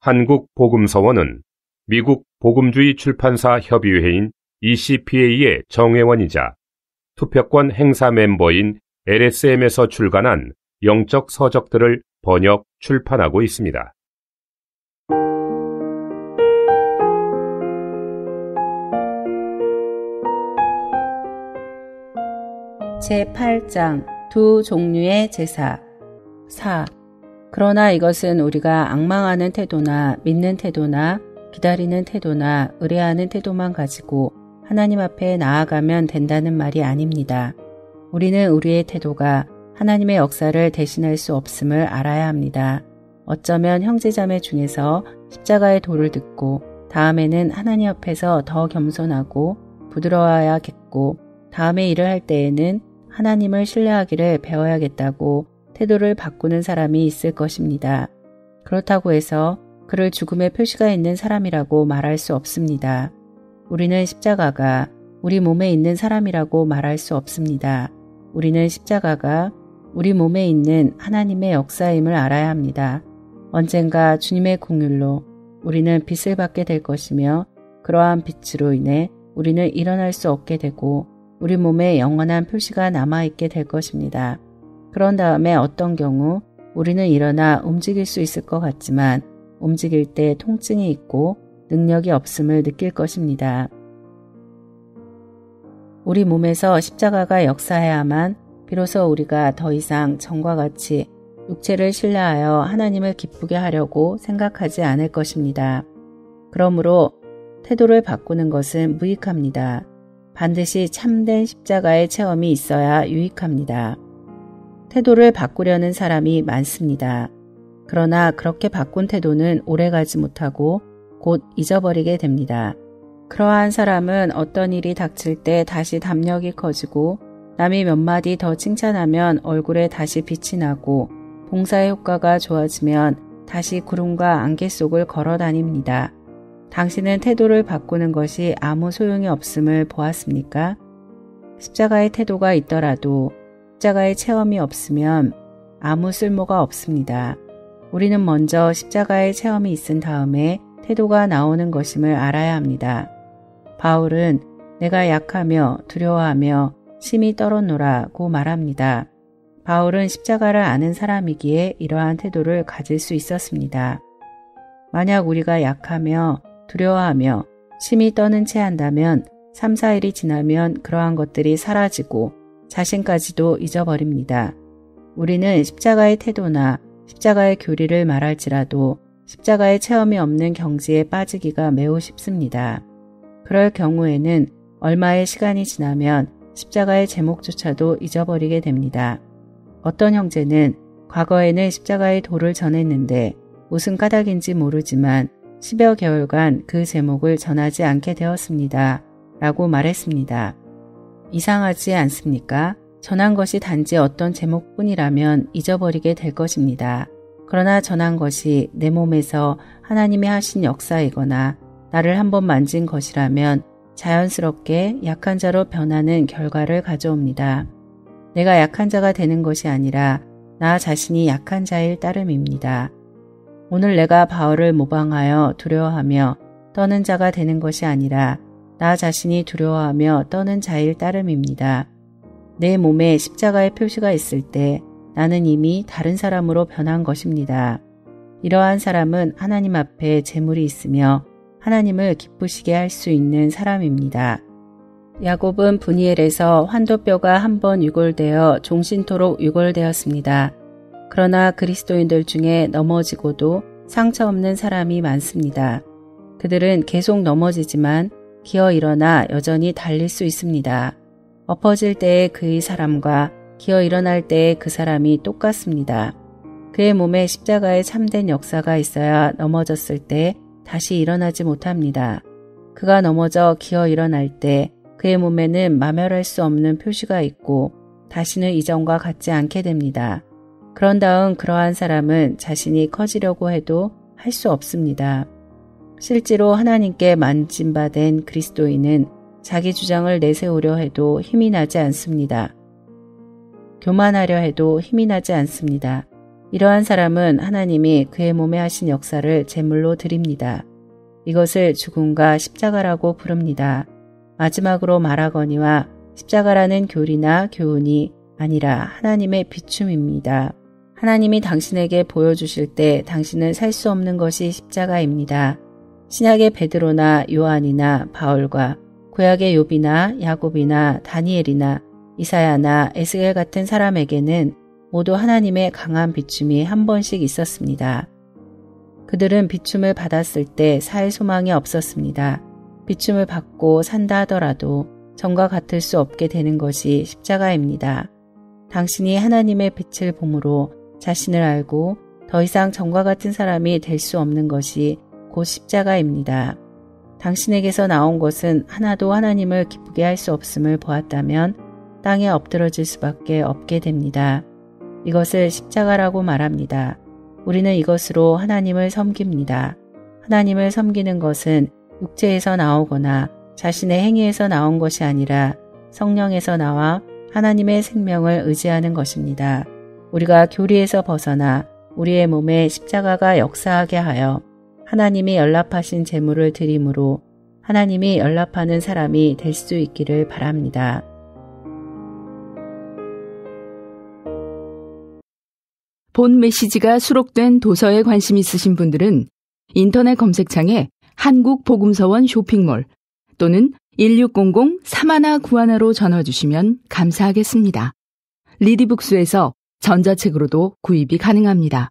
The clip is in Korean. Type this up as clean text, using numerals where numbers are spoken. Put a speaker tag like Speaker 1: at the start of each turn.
Speaker 1: 한국복음서원은 미국 복음주의 출판사 협의회인 ECPA의 정회원이자 투표권 행사 멤버인 LSM에서 출간한 영적 서적들을 번역, 출판하고 있습니다.
Speaker 2: 제8장 두 종류의 제사 4. 그러나 이것은 우리가 앙망하는 태도나 믿는 태도나 기다리는 태도나 의뢰하는 태도만 가지고 하나님 앞에 나아가면 된다는 말이 아닙니다. 우리는 우리의 태도가 하나님의 역사를 대신할 수 없음을 알아야 합니다. 어쩌면 형제자매 중에서 십자가의 도를 듣고 다음에는 하나님 앞에서 더 겸손하고 부드러워야겠고 다음에 일을 할 때에는 하나님을 신뢰하기를 배워야겠다고 태도를 바꾸는 사람이 있을 것입니다. 그렇다고 해서 그를 죽음의 표시가 있는 사람이라고 말할 수 없습니다. 우리는 십자가가 우리 몸에 있는 사람이라고 말할 수 없습니다. 우리는 십자가가 우리 몸에 있는 하나님의 역사임을 알아야 합니다. 언젠가 주님의 긍휼로 우리는 빛을 받게 될 것이며 그러한 빛으로 인해 우리는 일어날 수 없게 되고 우리 몸에 영원한 표시가 남아있게 될 것입니다. 그런 다음에 어떤 경우 우리는 일어나 움직일 수 있을 것 같지만 움직일 때 통증이 있고 능력이 없음을 느낄 것입니다. 우리 몸에서 십자가가 역사해야만 비로소 우리가 더 이상 전과 같이 육체를 신뢰하여 하나님을 기쁘게 하려고 생각하지 않을 것입니다. 그러므로 태도를 바꾸는 것은 무익합니다. 반드시 참된 십자가의 체험이 있어야 유익합니다. 태도를 바꾸려는 사람이 많습니다. 그러나 그렇게 바꾼 태도는 오래가지 못하고 곧 잊어버리게 됩니다. 그러한 사람은 어떤 일이 닥칠 때 다시 담력이 커지고 남이 몇 마디 더 칭찬하면 얼굴에 다시 빛이 나고 봉사의 효과가 좋아지면 다시 구름과 안개 속을 걸어 다닙니다. 당신은 태도를 바꾸는 것이 아무 소용이 없음을 보았습니까? 십자가의 태도가 있더라도 십자가의 체험이 없으면 아무 쓸모가 없습니다. 우리는 먼저 십자가의 체험이 있은 다음에 태도가 나오는 것임을 알아야 합니다. 바울은 내가 약하며 두려워하며 심히 떨었노라고 말합니다. 바울은 십자가를 아는 사람이기에 이러한 태도를 가질 수 있었습니다. 만약 우리가 약하며 두려워하며 심히 떠는 채 한다면 3, 4일이 지나면 그러한 것들이 사라지고 자신까지도 잊어버립니다. 우리는 십자가의 태도나 십자가의 교리를 말할지라도 십자가의 체험이 없는 경지에 빠지기가 매우 쉽습니다. 그럴 경우에는 얼마의 시간이 지나면 십자가의 제목조차도 잊어버리게 됩니다. 어떤 형제는 과거에는 십자가의 도를 전했는데 무슨 까닭인지 모르지만 10여 개월간 그 제목을 전하지 않게 되었습니다. 라고 말했습니다. 이상하지 않습니까? 전한 것이 단지 어떤 제목뿐이라면 잊어버리게 될 것입니다. 그러나 전한 것이 내 몸에서 하나님이 하신 역사이거나 나를 한번 만진 것이라면 자연스럽게 약한 자로 변하는 결과를 가져옵니다. 내가 약한 자가 되는 것이 아니라 나 자신이 약한 자일 따름입니다. 오늘 내가 바울을 모방하여 두려워하며 떠는 자가 되는 것이 아니라 나 자신이 두려워하며 떠는 자일 따름입니다. 내 몸에 십자가의 표시가 있을 때 나는 이미 다른 사람으로 변한 것입니다. 이러한 사람은 하나님 앞에 재물이 있으며 하나님을 기쁘시게 할 수 있는 사람입니다. 야곱은 브니엘에서 환도뼈가 한 번 유골되어 종신토록 유골되었습니다. 그러나 그리스도인들 중에 넘어지고도 상처 없는 사람이 많습니다. 그들은 계속 넘어지지만 기어 일어나 여전히 달릴 수 있습니다. 엎어질 때의 그의 사람과 기어 일어날 때의 그 사람이 똑같습니다. 그의 몸에 십자가의 참된 역사가 있어야 넘어졌을 때 다시 일어나지 못합니다. 그가 넘어져 기어 일어날 때 그의 몸에는 마멸할 수 없는 표시가 있고 다시는 이전과 같지 않게 됩니다. 그런 다음 그러한 사람은 자신이 커지려고 해도 할 수 없습니다. 실제로 하나님께 만진바된 그리스도인은 자기 주장을 내세우려 해도 힘이 나지 않습니다. 교만하려 해도 힘이 나지 않습니다. 이러한 사람은 하나님이 그의 몸에 하신 역사를 제물로 드립니다. 이것을 죽음과 십자가라고 부릅니다. 마지막으로 말하거니와 십자가라는 교리나 교훈이 아니라 하나님의 비춤입니다. 하나님이 당신에게 보여주실 때 당신은 살 수 없는 것이 십자가입니다. 신약의 베드로나 요한이나 바울과 구약의 욥이나 야곱이나 다니엘이나 이사야나 에스겔 같은 사람에게는 모두 하나님의 강한 비춤이 한 번씩 있었습니다. 그들은 비춤을 받았을 때 살 소망이 없었습니다. 비춤을 받고 산다 하더라도 전과 같을 수 없게 되는 것이 십자가입니다. 당신이 하나님의 빛을 봄으로 자신을 알고 더 이상 전과 같은 사람이 될 수 없는 것이 곧 십자가입니다. 당신에게서 나온 것은 하나도 하나님을 기쁘게 할 수 없음을 보았다면 땅에 엎드러질 수밖에 없게 됩니다. 이것을 십자가라고 말합니다. 우리는 이것으로 하나님을 섬깁니다. 하나님을 섬기는 것은 육체에서 나오거나 자신의 행위에서 나온 것이 아니라 성령에서 나와 하나님의 생명을 의지하는 것입니다. 우리가 교리에서 벗어나 우리의 몸에 십자가가 역사하게 하여 하나님이 연락하신 제물을 드림으로 하나님이 연락하는 사람이 될 수 있기를 바랍니다.
Speaker 3: 본 메시지가 수록된 도서에 관심 있으신 분들은 인터넷 검색창에 한국복음서원 쇼핑몰 또는 1600-3191로 전화 주시면 감사하겠습니다. 리디북스에서 전자책으로도 구입이 가능합니다.